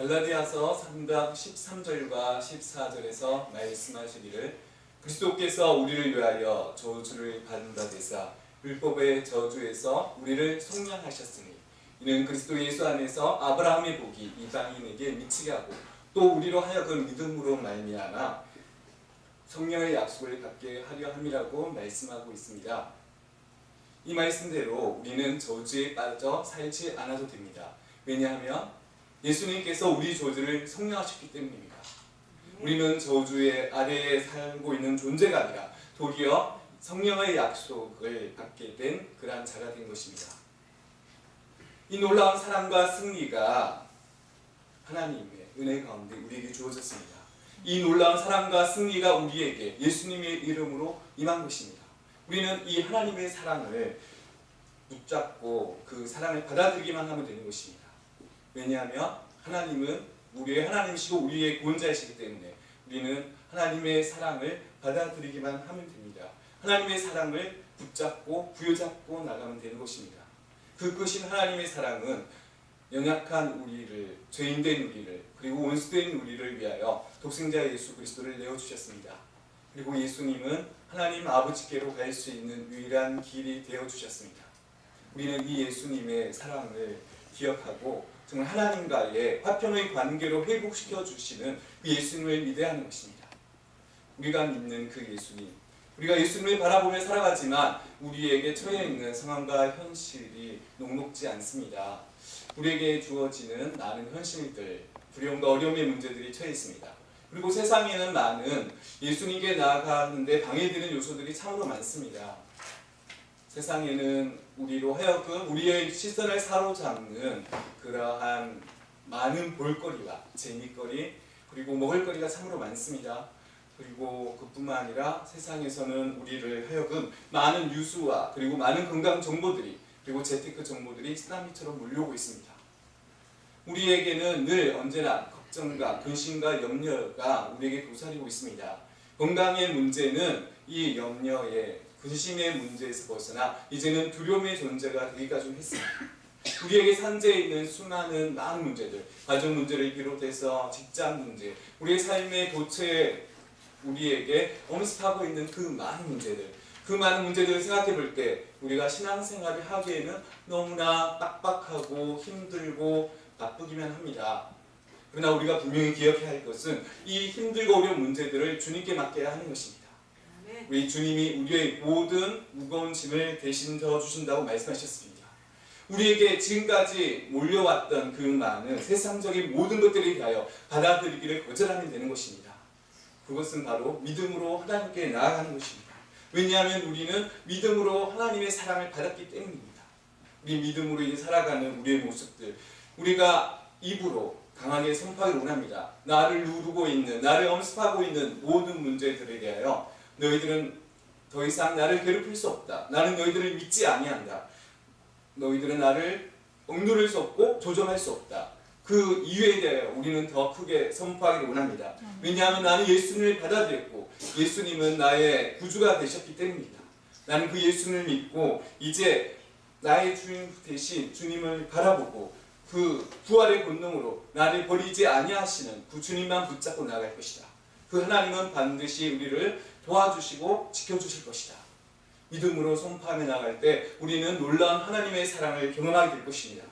갈라디아서 3장 13절과 14절에서 말씀하시기를 그리스도께서 우리를 위하여 저주를 받은 바 되사 율법의 저주에서 우리를 속량하셨으니 이는 그리스도 예수 안에서 아브라함의 복이 이방인에게 미치게 하고 또 우리로 하여금 믿음으로 말미암아 성령의 약속을 받게 하려 함이라고 말씀하고 있습니다. 이 말씀대로 우리는 저주에 빠져 살지 않아도 됩니다. 왜냐하면 예수님께서 우리 저주를 속량하셨기 때문입니다. 우리는 저주의 아래에 살고 있는 존재가 아니라 도리어 성령의 약속을 받게 된 그러한 자가 된 것입니다. 이 놀라운 사랑과 승리가 하나님의 은혜 가운데 우리에게 주어졌습니다. 이 놀라운 사랑과 승리가 우리에게 예수님의 이름으로 임한 것입니다. 우리는 이 하나님의 사랑을 붙잡고 그 사랑을 받아들이기만 하면 되는 것입니다. 왜냐하면 하나님은 우리의 하나님이시고 우리의 구원자이시기 때문에 우리는 하나님의 사랑을 받아들이기만 하면 됩니다. 하나님의 사랑을 붙잡고 부여잡고 나가면 되는 것입니다. 그 크신 하나님의 사랑은 연약한 우리를, 죄인된 우리를, 그리고 원수된 우리를 위하여 독생자 예수 그리스도를 내어주셨습니다. 그리고 예수님은 하나님 아버지께로 갈 수 있는 유일한 길이 되어주셨습니다. 우리는 이 예수님의 사랑을 기억하고 정말 하나님과의 화평의 관계로 회복시켜 주시는 그 예수님을 믿어야 하는 것입니다. 우리가 믿는 그 예수님, 우리가 예수님을 바라보며 살아가지만 우리에게 처해 있는 상황과 현실이 녹록지 않습니다. 우리에게 주어지는 많은 현실들, 두려움과 어려움의 문제들이 처해 있습니다. 그리고 세상에는 많은 예수님께 나아가는데 방해되는 요소들이 참으로 많습니다. 세상에는 우리로 하여금 우리의 시선을 사로잡는 그러한 많은 볼거리와 재미거리 그리고 먹을거리가 참으로 많습니다. 그리고 그뿐만 아니라 세상에서는 우리를 하여금 많은 뉴스와 그리고 많은 건강 정보들이 그리고 재테크 정보들이 쓰나미처럼 몰려오고 있습니다. 우리에게는 늘 언제나 걱정과 근심과 염려가 우리에게 도사리고 있습니다. 건강의 문제는 이 염려의 근심의 문제에서 벗어나 이제는 두려움의 존재가 되기가 좀 했습니다. 우리에게 산재해 있는 수많은 많은 문제들, 가정 문제를 비롯해서 직장 문제, 우리의 삶의 도처에 우리에게 엄습하고 있는 그 많은 문제들, 그 많은 문제들을 생각해 볼 때 우리가 신앙생활을 하기에는 너무나 빡빡하고 힘들고 바쁘기만 합니다. 그러나 우리가 분명히 기억해야 할 것은 이 힘들고 어려운 문제들을 주님께 맡겨야 하는 것입니다. 우리 주님이 우리의 모든 무거운 짐을 대신 져주신다고 말씀하셨습니다. 우리에게 지금까지 몰려왔던 그 많은 세상적인 모든 것들에 대하여 받아들이기를 거절하면 되는 것입니다. 그것은 바로 믿음으로 하나님께 나아가는 것입니다. 왜냐하면 우리는 믿음으로 하나님의 사랑을 받았기 때문입니다. 우리 믿음으로 이제 살아가는 우리의 모습들, 우리가 입으로 강하게 선포하기를 원합니다. 나를 누르고 있는, 나를 엄습하고 있는 모든 문제들에 대하여 너희들은 더 이상 나를 괴롭힐 수 없다. 나는 너희들을 믿지 아니한다. 너희들은 나를 억누를 수 없고 조정할 수 없다. 그 이유에 대하여 우리는 더 크게 선포하기를 원합니다. 왜냐하면 나는 예수님을 받아들였고 예수님은 나의 구주가 되셨기 때문입니다. 나는 그 예수님을 믿고 이제 나의 주인 대신 주님을 바라보고 그 부활의 본능으로 나를 버리지 아니하시는 그 주님만 붙잡고 나아갈 것이다. 그 하나님은 반드시 우리를 도와주시고 지켜주실 것이다. 믿음으로 선포하며 나갈 때 우리는 놀라운 하나님의 사랑을 경험하게 될 것입니다.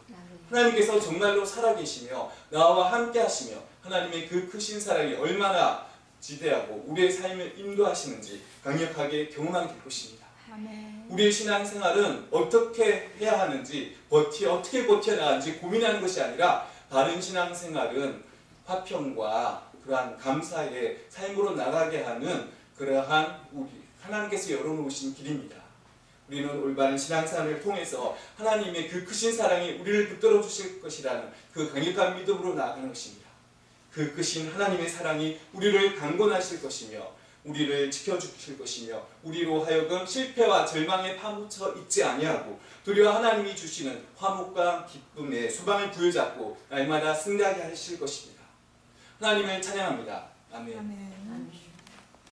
하나님께서 정말로 살아계시며 나와 함께 하시며 하나님의 그 크신 사랑이 얼마나 지대하고 우리의 삶을 인도하시는지 강력하게 경험하게 될 것입니다. 아멘. 우리의 신앙생활은 어떻게 해야 하는지 어떻게 버텨나가는지 고민하는 것이 아니라 바른 신앙생활은 화평과 그러한 감사의 삶으로 나가게 하는 그러한 우리 하나님께서 열어놓으신 길입니다. 우리는 올바른 신앙생활을 통해서 하나님의 그 크신 사랑이 우리를 붙들어 주실 것이라는 그 강력한 믿음으로 나아가는 것입니다. 그 크신 하나님의 사랑이 우리를 강권하실 것이며 우리를 지켜주실 것이며 우리로 하여금 실패와 절망에 파묻혀 있지 아니하고 도리어 하나님이 주시는 화목과 기쁨의 소망을 부여잡고 날마다 승리하게 하실 것입니다. 하나님을 찬양합니다. 아멘. 아멘.